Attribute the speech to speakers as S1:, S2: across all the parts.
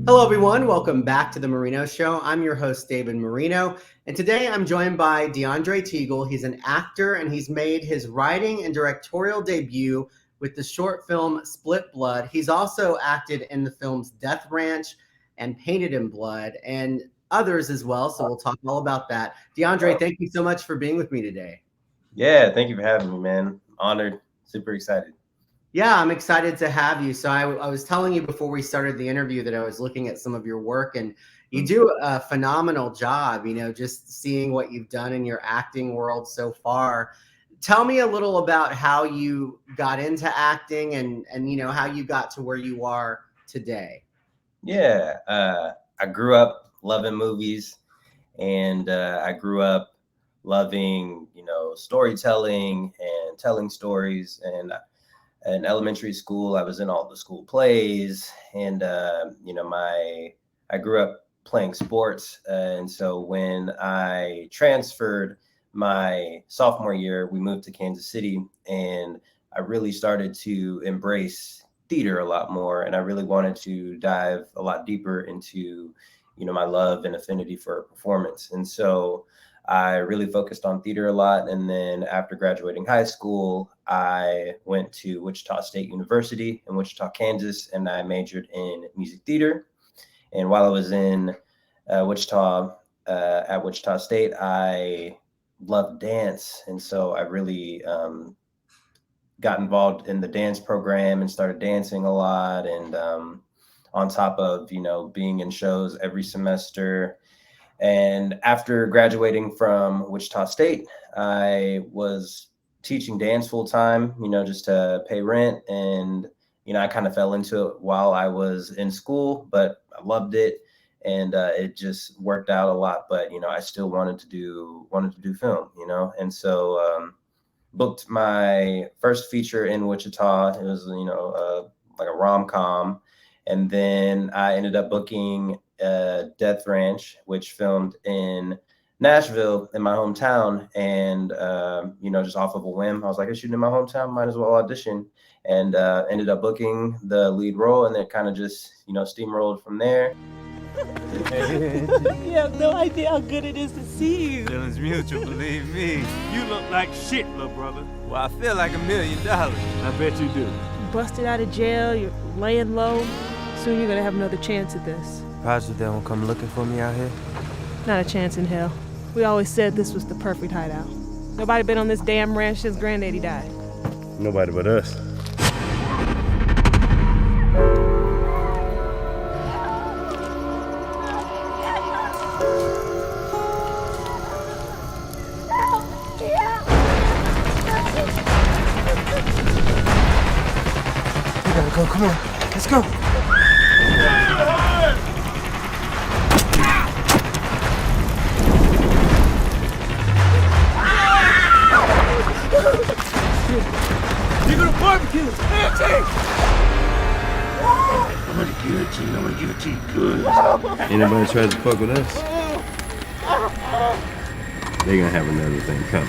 S1: Hello, everyone. Welcome back to The Marino Show. I'm your host, David Marino, and today I'm joined by Deiondre Teagle. He's an actor, and he's made his writing and directorial debut with the short film Split Blood. He's also acted in the films Death Ranch and Painted in Blood, and others as well, so we'll talk all about that. Deiondre, thank you so much for being with me today.
S2: Yeah, thank you for having me, man. Honored, super excited.
S1: Yeah, I'm excited to have you. So I was telling you before we started the interview that I was looking at some of your work, and you do a phenomenal job, just seeing what you've done in your acting world so far. Tell me a little about how you got into acting and how you got to where you are today.
S2: Yeah, I grew up loving movies, and I grew up loving, storytelling and telling stories. And in elementary school, I was in all the school plays, and I grew up playing sports. And so when I transferred my sophomore year, we moved to Kansas City, and I really started to embrace theater a lot more. And I really wanted to dive a lot deeper into, my love and affinity for performance. And so I really focused on theater a lot. And then after graduating high school, I went to Wichita State University in Wichita, Kansas, and I majored in music theater. And while I was in Wichita, at Wichita State, I loved dance. And so I really got involved in the dance program and started dancing a lot. And on top of, being in shows every semester. And after graduating from Wichita State, I was teaching dance full time, just to pay rent. And, I kind of fell into it while I was in school, but I loved it. And it just worked out a lot. But, I still wanted to do film, and so booked my first feature in Wichita. It was, like a rom-com. And then I ended up booking Death Ranch, which filmed in Nashville in my hometown. And, just off of a whim, I was like, I'm shooting in my hometown, might as well audition. And ended up booking the lead role, and then kind of just, steamrolled from there.
S3: You have no idea how good it is to see you.
S4: Feelings mutual, believe me. You look like shit, little brother. Well, I feel like $1 million. I bet you do.
S3: Busted out of jail, you're laying low. Soon you're gonna have another chance at this.
S5: Positive they won't come looking for me out here?
S3: Not a chance in hell. We always said this was the perfect hideout. Nobody been on this damn ranch since Granddaddy died.
S6: Nobody but us.
S5: We gotta go, come on, let's go.
S4: You're gonna barbecue!
S6: I'm gonna guillotine good. Anybody tries to fuck with us, they gonna have another thing coming.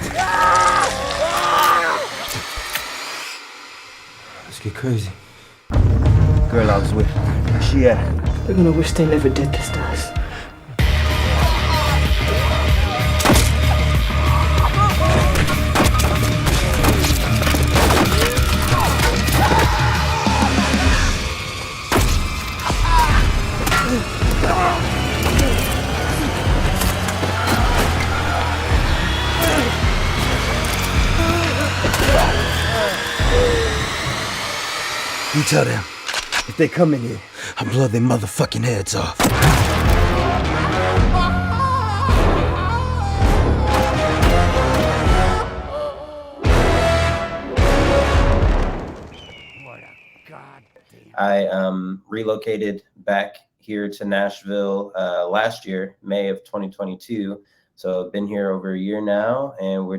S5: Let's get crazy. Girl I was with, where she at?
S3: They're gonna wish they never did this to us.
S5: You tell them, if they come in here, I'll blow their motherfucking heads off.
S2: I relocated back here to Nashville last year, May of 2022. So I've been here over a year now, and we're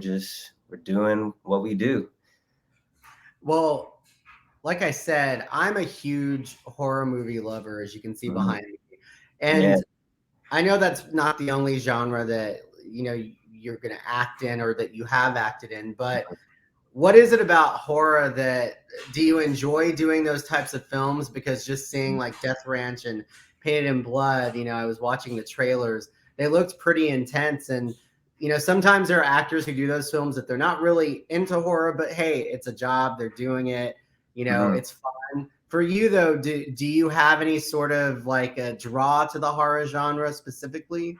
S2: doing what we do.
S1: Well, like I said, I'm a huge horror movie lover, as you can see behind me. And
S2: Yeah.
S1: I know that's not the only genre that, you know, you're going to act in or that you have acted in, but what is it about horror that do you enjoy doing those types of films? Because just seeing like Death Ranch and Painted in Blood, you know, I was watching the trailers, they looked pretty intense. And, you know, sometimes there are actors who do those films that they're not really into horror, but hey, it's a job, they're doing it, you know, it's fun. For you though, do you have any sort of like a draw to the horror genre specifically?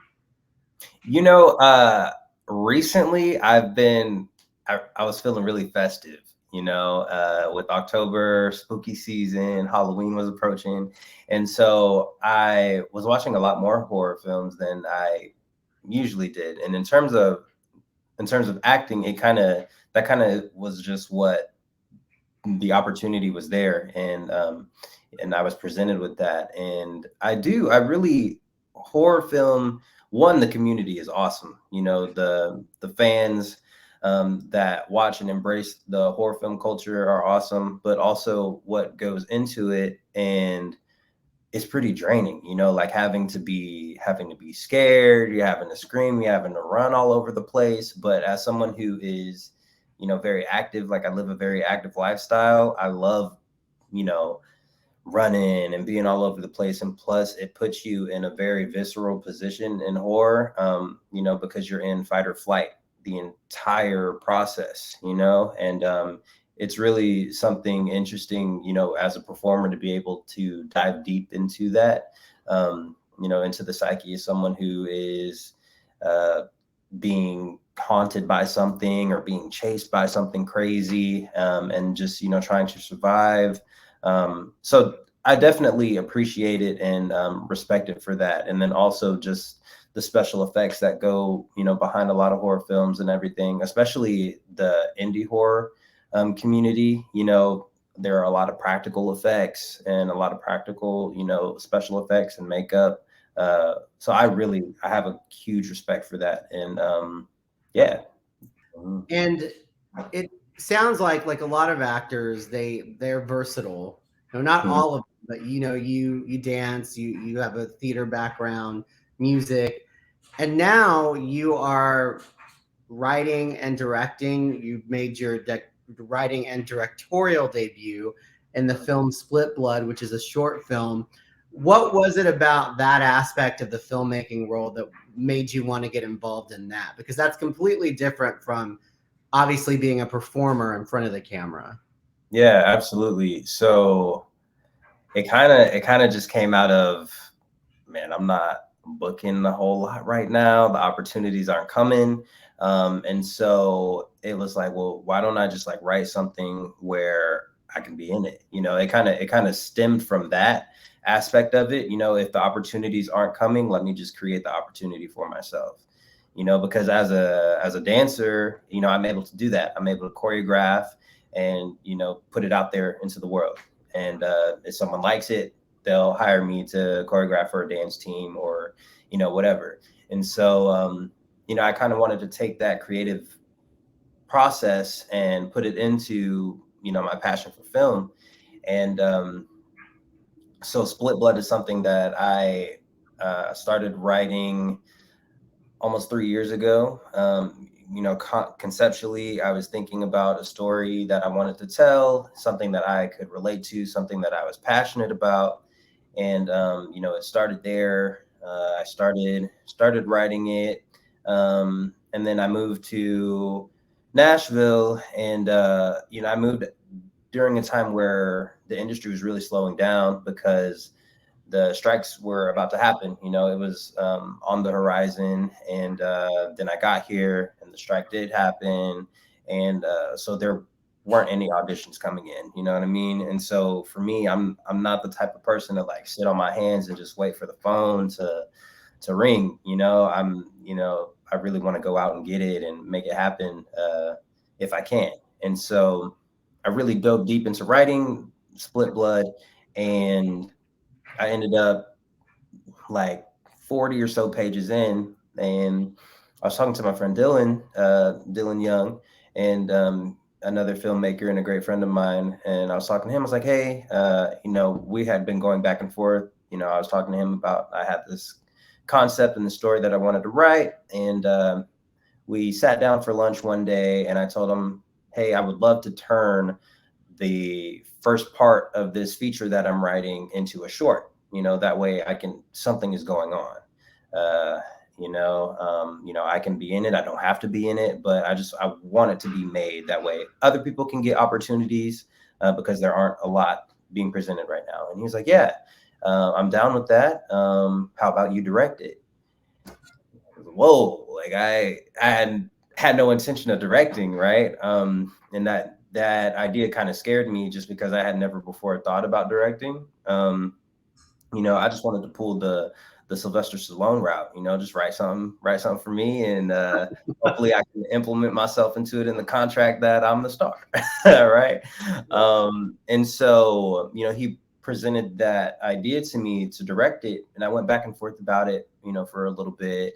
S2: You know, recently I was feeling really festive, you know, with October, spooky season, Halloween was approaching. And so I was watching a lot more horror films than I usually did. And in terms of acting, that kind of was just what the opportunity was there. And I was presented with that. And I really horror film, one, the community is awesome. You know, the fans that watch and embrace the horror film culture are awesome, but also what goes into it. And it's pretty draining, you know, like having to be scared, you're having to scream, you're having to run all over the place. But as someone who is, you know, very active, like I live a very active lifestyle, I love, you know, running and being all over the place. And plus it puts you in a very visceral position in horror, you know, because you're in fight or flight the entire process, you know. And it's really something interesting, you know, as a performer to be able to dive deep into that, you know, into the psyche of someone who is being haunted by something or being chased by something crazy, and just, you know, trying to survive. So I definitely appreciate it and respect it for that. And then also just the special effects that go, you know, behind a lot of horror films and everything, especially the indie horror community. You know, there are a lot of practical effects and a lot of practical, you know, special effects and makeup. So I have a huge respect for that. And yeah.
S1: And it sounds like a lot of actors, they're versatile. No, not all of them, but you know, you dance, you have a theater background, music, and now you are writing and directing. You've made your writing and directorial debut in the film Split Blood, which is a short film. What was it about that aspect of the filmmaking world that made you want to get involved in that? Because that's completely different from obviously being a performer in front of the camera.
S2: Yeah, absolutely. So it kind of just came out of, man, I'm not booking a whole lot right now. The opportunities aren't coming. And so it was like, well, why don't I just like write something where I can be in it? You know, it kind of stemmed from that aspect of it. You know, if the opportunities aren't coming, let me just create the opportunity for myself. You know, because as a dancer, you know, I'm able to do that. I'm able to choreograph and, you know, put it out there into the world. And if someone likes it, they'll hire me to choreograph for a dance team or, you know, whatever. And so, you know, I kind of wanted to take that creative process and put it into, you know, my passion for film. And so Split Blood is something that I started writing almost 3 years ago. You know, conceptually, I was thinking about a story that I wanted to tell, something that I could relate to, something that I was passionate about. And, you know, it started there. I started writing it. And then I moved to Nashville, and, you know, I moved during a time where the industry was really slowing down because the strikes were about to happen. You know, it was on the horizon. And then I got here and the strike did happen. And so there weren't any auditions coming in, you know what I mean? And so for me, I'm not the type of person to like sit on my hands and just wait for the phone to ring. You know, I really want to go out and get it and make it happen if I can. And so I really dove deep into writing Split Blood. And I ended up like 40 or so pages in, and I was talking to my friend Dylan Young, and another filmmaker and a great friend of mine. And I was talking to him. I was like, hey, we had been going back and forth. I was talking to him about, I had this concept and the story that I wanted to write. And we sat down for lunch one day, and I told him, hey, I would love to turn the first part of this feature that I'm writing into a short. That way something is going on. I can be in it. I don't have to be in it, but I want it to be made that way. Other people can get opportunities because there aren't a lot being presented right now. And he was like, yeah, I'm down with that. How about you direct it? Whoa, like I had no intention of directing, right? And that idea kind of scared me just because I had never before thought about directing. I just wanted to pull the Sylvester Stallone route, just write something for me, and hopefully I can implement myself into it in the contract that I'm the star, right? And so, he presented that idea to me to direct it, and I went back and forth about it, for a little bit.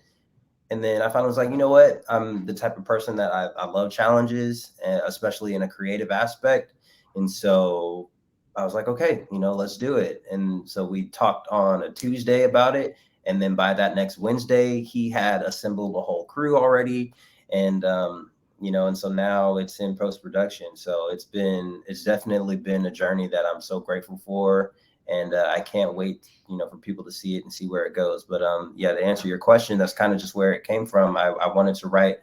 S2: And then I finally was like, you know what? I'm the type of person that I love challenges, especially in a creative aspect. And so I was like, okay, let's do it. And so we talked on a Tuesday about it. And then by that next Wednesday, he had assembled a whole crew already. And, and so now it's in post-production. So it's definitely been a journey that I'm so grateful for. And I can't wait, for people to see it and see where it goes. But to answer your question, that's kind of just where it came from. I wanted to write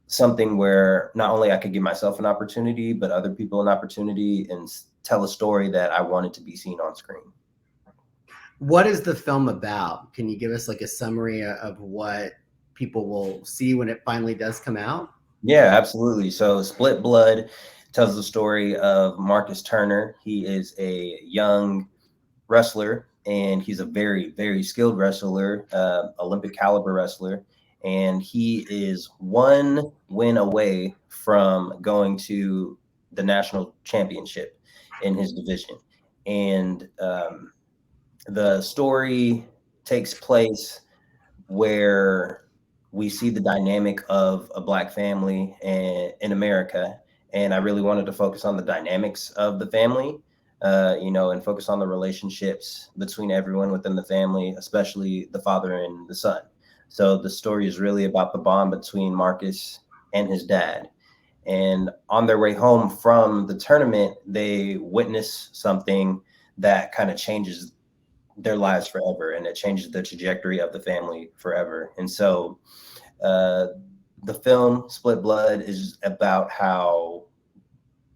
S2: something where not only I could give myself an opportunity, but other people an opportunity, and tell a story that I wanted to be seen on screen.
S1: What is the film about? Can you give us like a summary of what people will see when it finally does come out?
S2: Yeah, absolutely. So Split Blood tells the story of Marcus Turner. He is a young wrestler, and he's a very, very skilled wrestler, Olympic caliber wrestler. And he is one win away from going to the national championship in his division. And the story takes place where we see the dynamic of a Black family in America. And I really wanted to focus on the dynamics of the family, and focus on the relationships between everyone within the family, especially the father and the son. So the story is really about the bond between Marcus and his dad. And on their way home from the tournament, they witness something that kind of changes their lives forever, and it changes the trajectory of the family forever. And so the film Split Blood is about how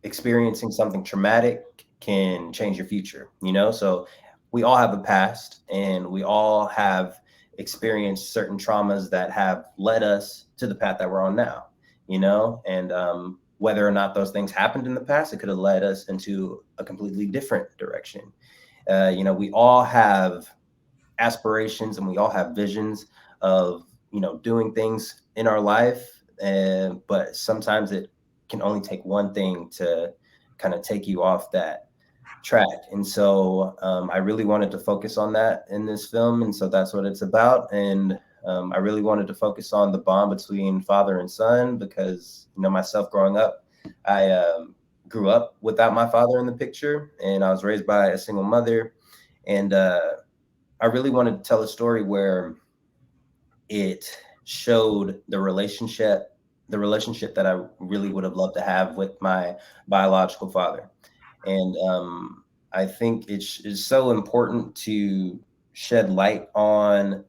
S2: experiencing something traumatic can change your future, so we all have a past, and we all have experienced certain traumas that have led us to the path that we're on now, and whether or not those things happened in the past, it could have led us into a completely different direction. We all have aspirations, and we all have visions of, doing things in our life. But sometimes it can only take one thing to kind of take you off that track. And so I really wanted to focus on that in this film. And so that's what it's about. And I really wanted to focus on the bond between father and son, because, myself growing up, I grew up without my father in the picture, and I was raised by a single mother. And I really wanted to tell a story where it showed the relationship that I really would have loved to have with my biological father. And I think it's so important to shed light on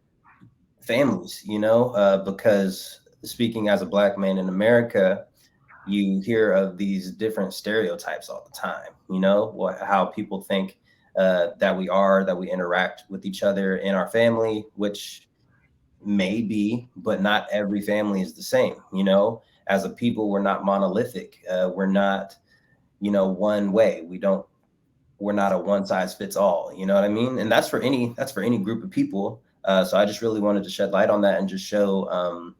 S2: families, because speaking as a Black man in America, you hear of these different stereotypes all the time, how people think that we interact with each other in our family, which may be, but not every family is the same. As a people, we're not monolithic. We're not, one way. We're not a one size fits all. You know what I mean? And that's for any group of people. So I just really wanted to shed light on that and just show,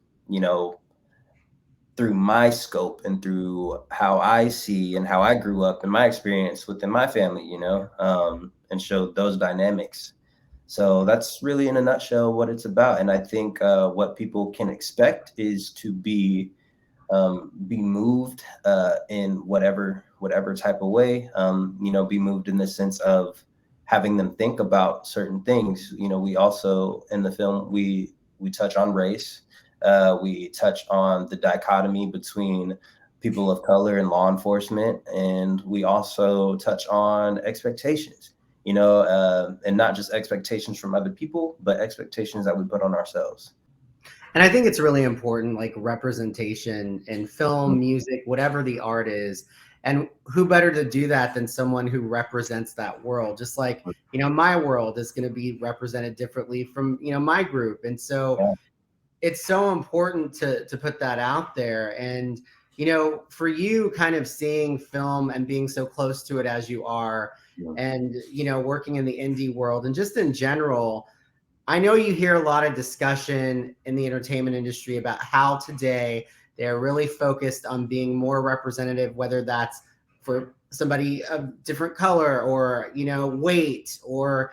S2: through my scope and through how I see and how I grew up and my experience within my family, and show those dynamics. So that's really in a nutshell what it's about. And I think what people can expect is to be moved in whatever type of way, be moved in the sense of having them think about certain things. We also in the film we touch on race, we touch on the dichotomy between people of color and law enforcement, and we also touch on expectations, and not just expectations from other people, but expectations that we put on ourselves.
S1: And I think it's really important, like representation in film, music, whatever the art is. And who better to do that than someone who represents that world? Just like, my world is going to be represented differently from, my group. And so
S2: Yeah.
S1: it's so important to put that out there. And, for you kind of seeing film and being so close to it as you are,
S2: Yeah.
S1: and, working in the indie world and just in general, I know you hear a lot of discussion in the entertainment industry about how today they're really focused on being more representative, whether that's for somebody of different color or, weight or,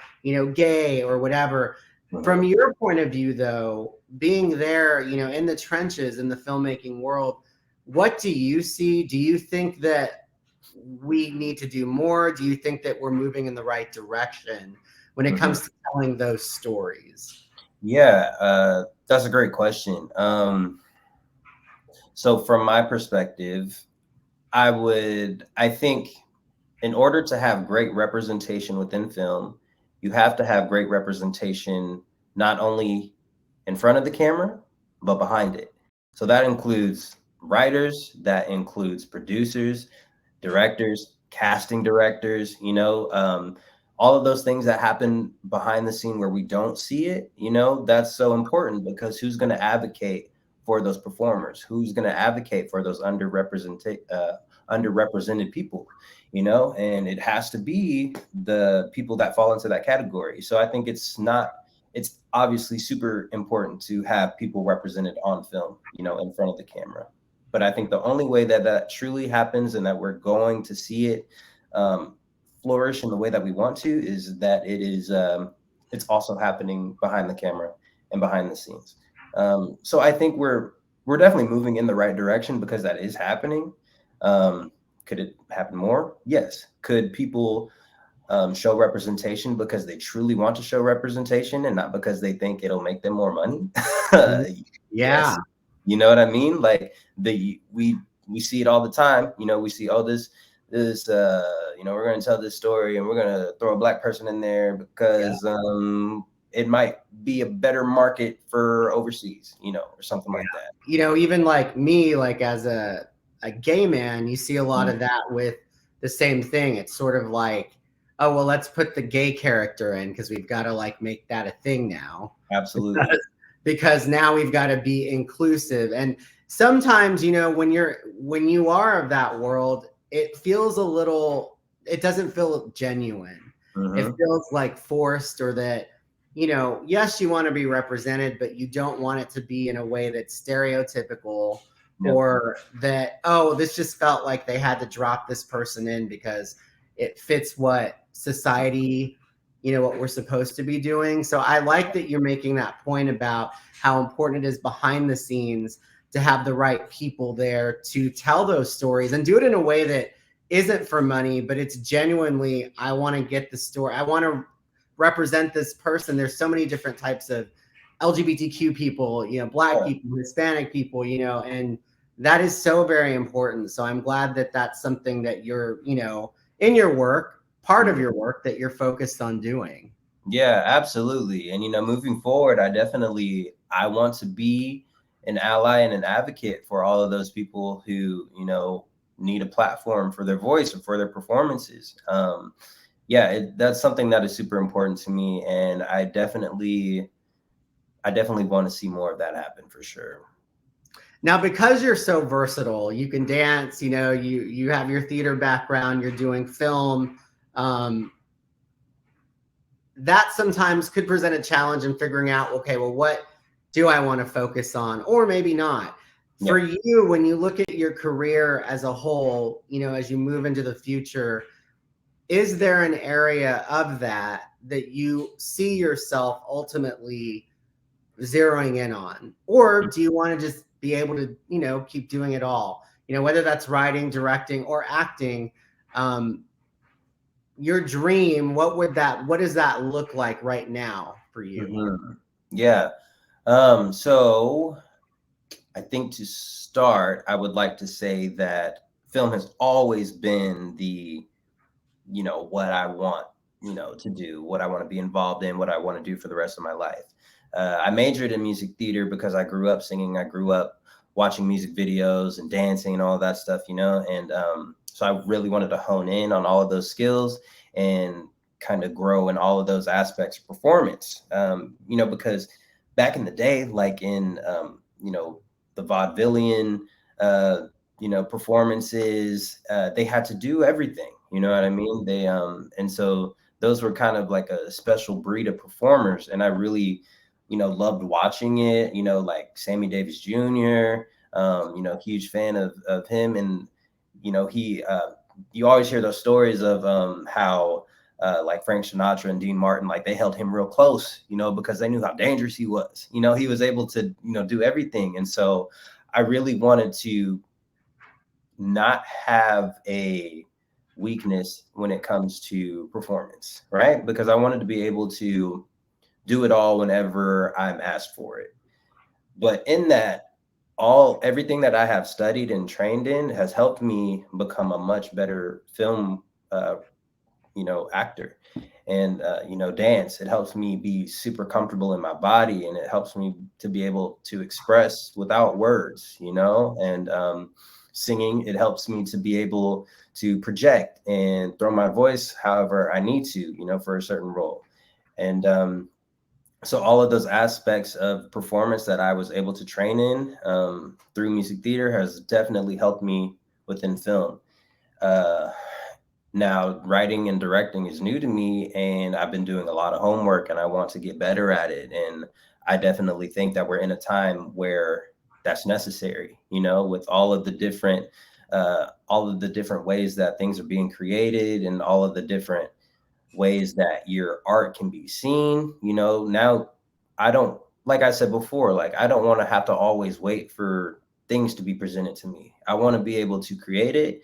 S1: gay or whatever. From your point of view, though, being there, in the trenches in the filmmaking world, what do you see? Do you think that we need to do more? Do you think that we're moving in the right direction when it comes to telling those stories?
S2: Yeah, that's a great question. So from my perspective, I think in order to have great representation within film, you have to have great representation not only in front of the camera, but behind it. So that includes writers, that includes producers, directors, casting directors, all of those things that happen behind the scene where we don't see it, that's so important, because who's going to advocate for those performers? Who's going to advocate for those underrepresented people, and it has to be the people that fall into that category. So I think it's obviously super important to have people represented on film, in front of the camera. But I think the only way that truly happens and that we're going to see it flourish in the way that we want to is that it's also happening behind the camera and behind the scenes. So I think we're definitely moving in the right direction, because that is happening. Could it happen more? Yes. Could people show representation because they truly want to show representation and not because they think it'll make them more money?
S1: Yeah.
S2: Yes. You know what I mean? Like we see it all the time. We see, oh, this we're going to tell this story and we're going to throw a Black person in there because it might be a better market for overseas, or something like that.
S1: Even like me, like as a gay man, you see a lot of that with the same thing. It's sort of like, oh, well, let's put the gay character in because we've got to like make that a thing now.
S2: Absolutely.
S1: Because now we've got to be inclusive. And sometimes, when you are of that world, it feels it doesn't feel genuine. It feels like forced, or that, yes, you want to be represented, but you don't want it to be in a way that's stereotypical. Yep. Or that, oh, this just felt like they had to drop this person in because it fits what society, what we're supposed to be doing. So I like that you're making that point about how important it is behind the scenes to have the right people there to tell those stories and do it in a way that isn't for money, but it's genuinely, I want to get the story. I want to represent this person. There's so many different types of LGBTQ people, Black people, Hispanic people, and that is so very important. So I'm glad that that's something that you're, in your work, part of your work that you're focused on doing.
S2: Yeah, absolutely. And, moving forward, I want to be an ally and an advocate for all of those people who, need a platform for their voice or for their performances. That's something that is super important to me. And I definitely want to see more of that happen for sure.
S1: Now, because you're so versatile, you can dance, you have your theater background, you're doing film. That sometimes could present a challenge in figuring out, okay, well, what do I want to focus on? Or maybe not. For you, when you look at your career as a whole, you know, as you move into the future, is there an area of that you see yourself ultimately zeroing in on? Or do you want to just be able to, you know, keep doing it all? You know, whether that's writing, directing, or acting, your dream, what does that look like right now for you?
S2: Yeah. So I think to start, I would like to say that film has always been the, you know, what I want, you know, to do, what I want to be involved in, what I want to do for the rest of my life. I majored in music theater because I grew up singing. I grew up watching music videos and dancing and all that stuff, you know, and so I really wanted to hone in on all of those skills and kind of grow in all of those aspects of performance, you know, because back in the day, like in, you know, the vaudevillian, you know, performances, they had to do everything, you know what I mean? They, and so those were kind of like a special breed of performers. And I really, you know, loved watching it, you know, like Sammy Davis Jr., you know, huge fan of him. And, you know, he, you always hear those stories of how like Frank Sinatra and Dean Martin, like they held him real close, you know, because they knew how dangerous he was. You know, he was able to, you know, do everything. And so I really wanted to not have a weakness when it comes to performance, right? Because I wanted to be able to do it all whenever I'm asked for it. But in that, everything that I have studied and trained in has helped me become a much better film you know, actor. And you know, dance, it helps me be super comfortable in my body, and it helps me to be able to express without words, you know. And singing, it helps me to be able to project and throw my voice however I need to, you know, for a certain role. And so all of those aspects of performance that I was able to train in through music theater has definitely helped me within film. Now, writing and directing is new to me, and I've been doing a lot of homework, and I want to get better at it. And I definitely think that we're in a time where that's necessary, you know, with all of the different ways that things are being created, and all of the different ways that your art can be seen. You know, now I don't, like I said before, like I don't want to have to always wait for things to be presented to me. I want to be able to create it,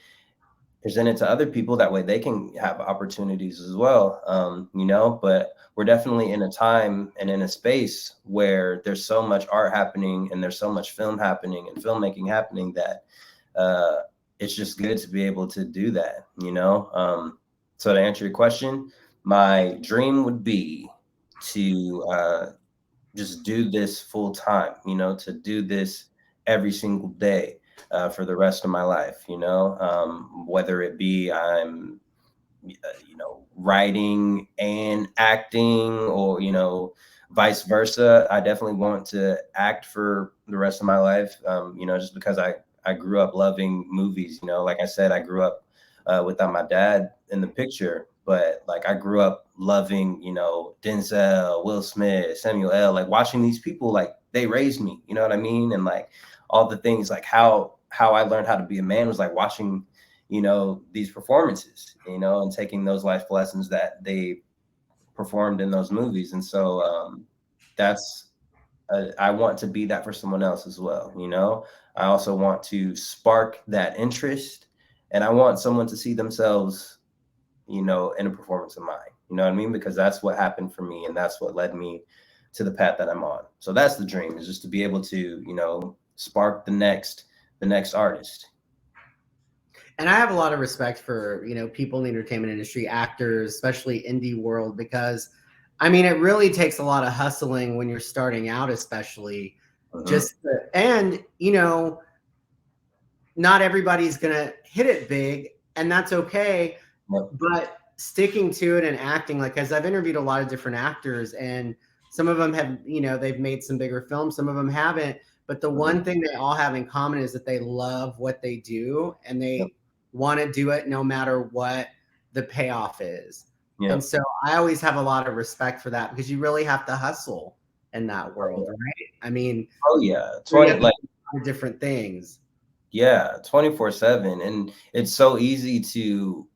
S2: present it to other people. That way they can have opportunities as well. You know, but we're definitely in a time and in a space where there's so much art happening, and there's so much film happening and filmmaking happening, that it's just good to be able to do that, you know? So to answer your question, my dream would be to just do this full time, you know, to do this every single day for the rest of my life, you know, whether it be I'm, you know, writing and acting, or, you know, vice versa. I definitely want to act for the rest of my life, you know, just because I grew up loving movies, you know, like I said, I grew up without my dad in the picture, but like I grew up loving, you know, Denzel, Will Smith, Samuel L. Like watching these people, like they raised me, you know what I mean? And like all the things, like how I learned how to be a man was like watching, you know, these performances, you know, and taking those life lessons that they performed in those movies. And so that's, I want to be that for someone else as well, you know. I also want to spark that interest, and I want someone to see themselves, you know, in a performance of mine, you know what I mean? Because that's what happened for me, and that's what led me to the path that I'm on. So that's the dream, is just to be able to, you know, spark the next artist.
S1: And I have a lot of respect for, you know, people in the entertainment industry, actors, especially indie world, because I mean, it really takes a lot of hustling when you're starting out, especially and, you know, not everybody's going to hit it big, and that's okay. But sticking to it and acting, like, as I've interviewed a lot of different actors, and some of them have, you know, they've made some bigger films, some of them haven't. But the one thing they all have in common is that they love what they do, and they want to do it no matter what the payoff is. And so I always have a lot of respect for that, because you really have to hustle in that world, right? I mean,
S2: 20, like
S1: of different things.
S2: Yeah, 24/7. And it's so easy to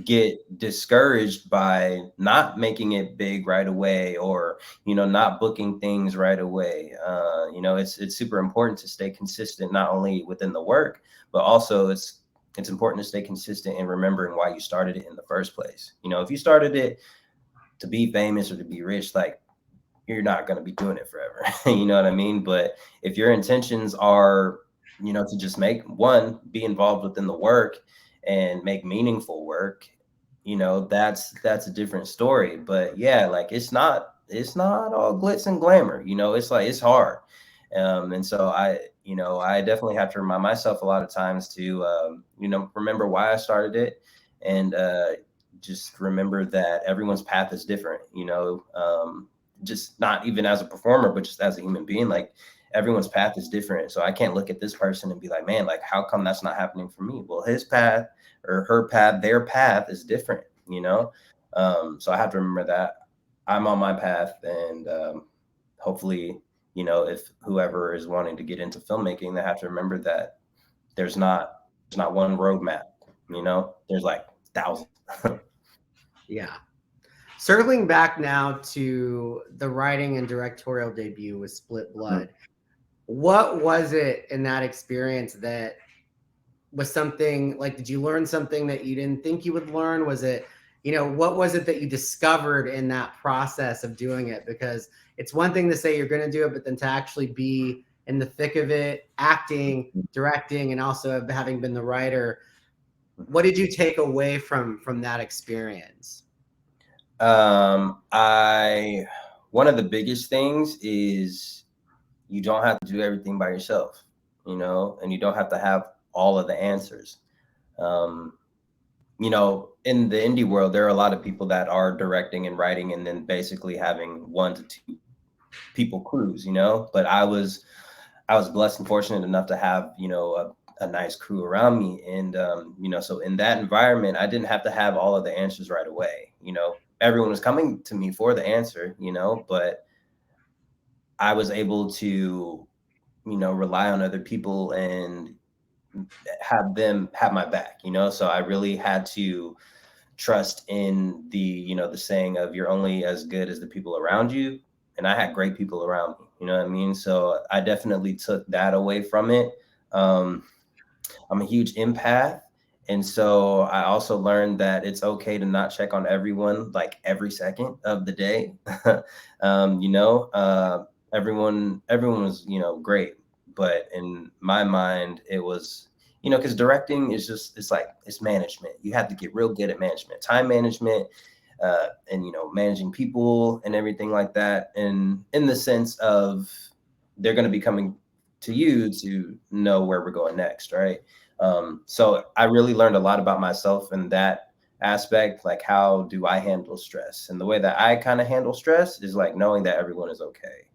S2: get discouraged by not making it big right away, or not booking things right away. It's super important to stay consistent, not only within the work, but also it's important to stay consistent in remembering why you started it in the first place. If you started it to be famous or to be rich, like, you're not going to be doing it forever. You know what I mean? But if your intentions are, to just be involved within the work and make meaningful work, that's a different story. But yeah, like, it's not all glitz and glamour. It's like, it's hard. And so I definitely have to remind myself a lot of times to, remember why I started it, and just remember that everyone's path is different, just not even as a performer, but just as a human being. Like, everyone's path is different. So I can't look at this person and be like, man, like, how come that's not happening for me? Well, his path or her path, their path is different, so I have to remember that I'm on my path, and hopefully, if whoever is wanting to get into filmmaking, they have to remember that there's not one roadmap, there's like thousands.
S1: Yeah. Circling back now to the writing and directorial debut with Split Blood, what was it in that experience that was something like, did you learn something that you didn't think you would learn? Was it, what was it that you discovered in that process of doing it? Because it's one thing to say you're going to do it, but then to actually be in the thick of it, acting, directing, and also having been the writer, what did you take away from that experience?
S2: One of the biggest things is you don't have to do everything by yourself, and you don't have to have all of the answers. In the indie world, there are a lot of people that are directing and writing and then basically having 1 to 2 people crews, but I was blessed and fortunate enough to have, a nice crew around me. And, so in that environment, I didn't have to have all of the answers right away. Everyone was coming to me for the answer, but I was able to, rely on other people and have them have my back, so I really had to trust in the saying of, you're only as good as the people around you. And I had great people around me, you know what I mean? So I definitely took that away from it. I'm a huge empath. And so I also learned that it's okay to not check on everyone like every second of the day. Everyone was, great. But in my mind, it was, because directing is just, it's management. You have to get real good at management, time management, and, managing people and everything like that. And in the sense of, they're going to be coming to you to know where we're going next, right? So I really learned a lot about myself in that aspect. Like, how do I handle stress? And the way that I kind of handle stress is like knowing that everyone is okay.